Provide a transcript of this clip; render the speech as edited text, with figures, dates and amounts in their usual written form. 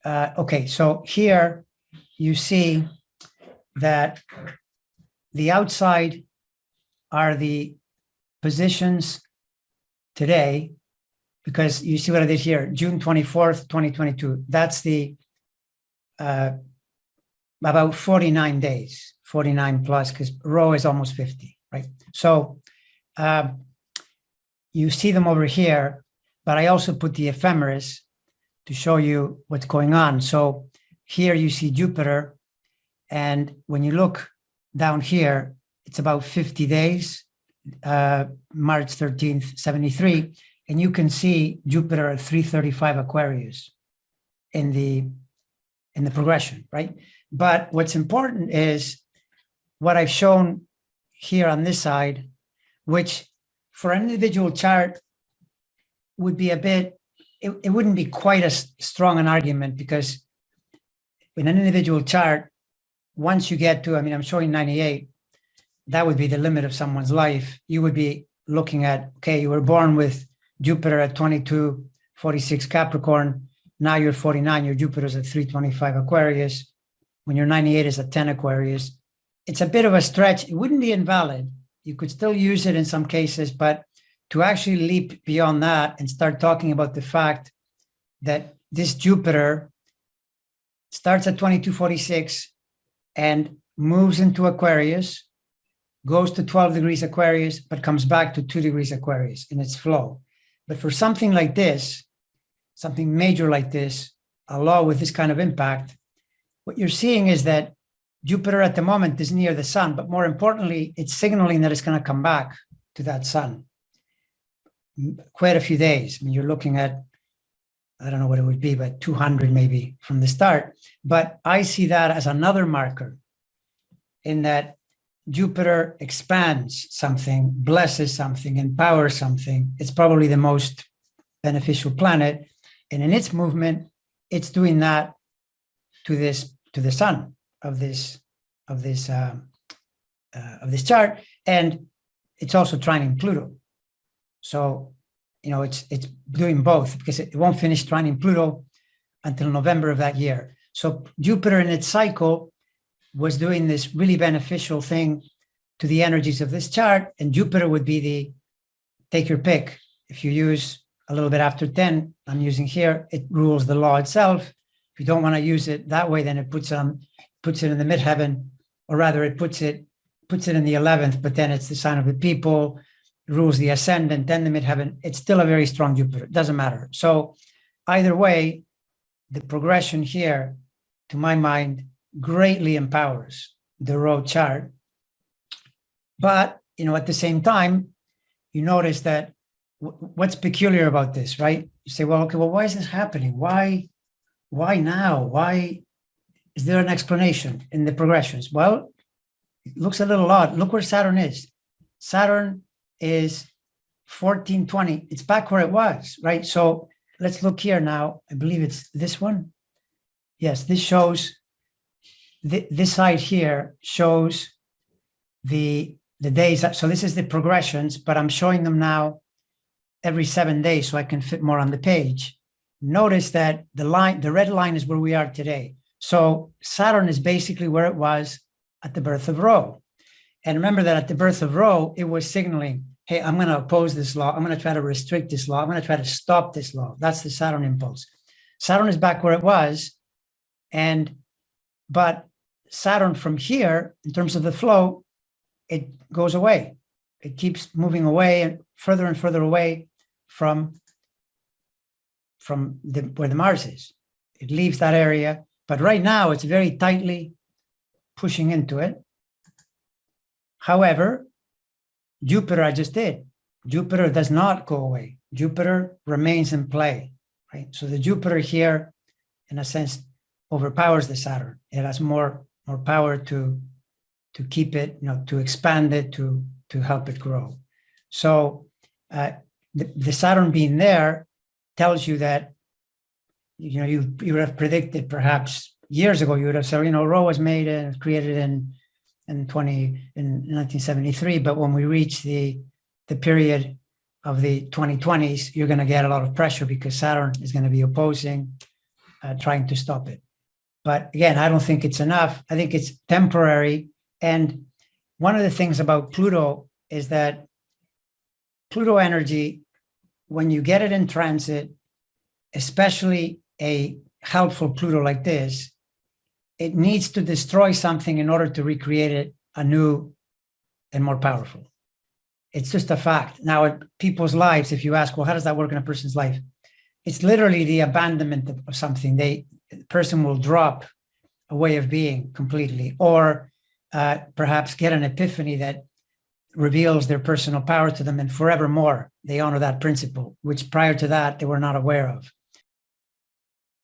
Okay, so here you see that the outside are the positions today, because you see what I did here, June 24th, 2022. That's the about 49 days, 49 plus, because rho is almost 50, right? So you see them over here, but I also put the ephemeris to show you what's going on. So here you see Jupiter, and when you look down here, it's about 50 days, March 13th, 73, and you can see Jupiter at 335 Aquarius in the progression, right? But what's important is what I've shown here on this side, which for an individual chart would be a bit, it wouldn't be quite as strong an argument, because in an individual chart, once you get to, I mean, I'm showing 98, that would be the limit of someone's life. You would be looking at, okay, you were born with Jupiter at 2246 Capricorn. Now you're 49, your Jupiter's at 325 Aquarius. When you're 98 is at 10 Aquarius. It's a bit of a stretch. It wouldn't be invalid. You could still use it in some cases, but to actually leap beyond that and start talking about the fact that this Jupiter starts at 2246 and moves into Aquarius, goes to 12 degrees Aquarius, but comes back to 2 degrees Aquarius in its flow. But for something like this, something major like this, a law with this kind of impact, what you're seeing is that Jupiter at the moment is near the sun, but more importantly, it's signaling that it's going to come back to that sun. Quite a few days. I mean, you're looking at, I don't know what it would be, but 200 maybe from the start. But I see that as another marker in that Jupiter expands something, blesses something, empowers something. It's probably the most beneficial planet. And in its movement, it's doing that to the sun of this chart, and it's also trining Pluto. So, you know, it's doing both, because it won't finish trining Pluto until November of that year. So Jupiter in its cycle was doing this really beneficial thing to the energies of this chart, and Jupiter would be the, take your pick. If you use a little bit after 10, I'm using here, it rules the law itself. If you don't want to use it that way, then it puts it in the midheaven, or rather it puts it in the 11th, but then it's the sign of the people, rules the ascendant, then the midheaven. It's still a very strong Jupiter. It doesn't matter. So either way, the progression here, to my mind, greatly empowers the rho chart. But, you know, at the same time, you notice that what's peculiar about this, right? You say, well, okay, well, why is this happening? Why now? Why is there an explanation in the progressions? Well, it looks a little odd. Look where Saturn is. Saturn is 1420. It's back where it was, right? So let's look here now. I believe it's this one. Yes, this shows, this side here shows the days. So this is the progressions, but I'm showing them now every 7 days so I can fit more on the page. Notice that the red line is where we are today. So Saturn is basically where it was at the birth of Rho. And remember that at the birth of Rho, it was signaling, hey, I'm going to oppose this law. I'm going to try to restrict this law. I'm going to try to stop this law. That's the Saturn impulse. Saturn is back where it was. But Saturn from here, in terms of the flow, it goes away. It keeps moving away and further away from where the Mars is. It leaves that area. But right now, it's very tightly pushing into it. However, Jupiter, I just did. Jupiter does not go away. Jupiter remains in play, right? So the Jupiter here, in a sense, overpowers the Saturn. It has more power to keep it, you know, to expand it, to help it grow. So the Saturn being there tells you that, you know, you would have predicted perhaps years ago, you would have said, you know, Rho was made and created in 1973, but when we reach the period of the 2020s, you're going to get a lot of pressure because Saturn is going to be opposing trying to stop it. But again, I don't think it's enough. I think it's temporary. And one of the things about Pluto is that Pluto energy, when you get it in transit, especially a helpful Pluto like this, it needs to destroy something in order to recreate it anew and more powerful. It's just a fact. Now, in people's lives, if you ask, well, how does that work in a person's life? It's literally the abandonment of something. The person will drop a way of being completely, or perhaps get an epiphany that reveals their personal power to them, and forevermore they honor that principle, which prior to that they were not aware of.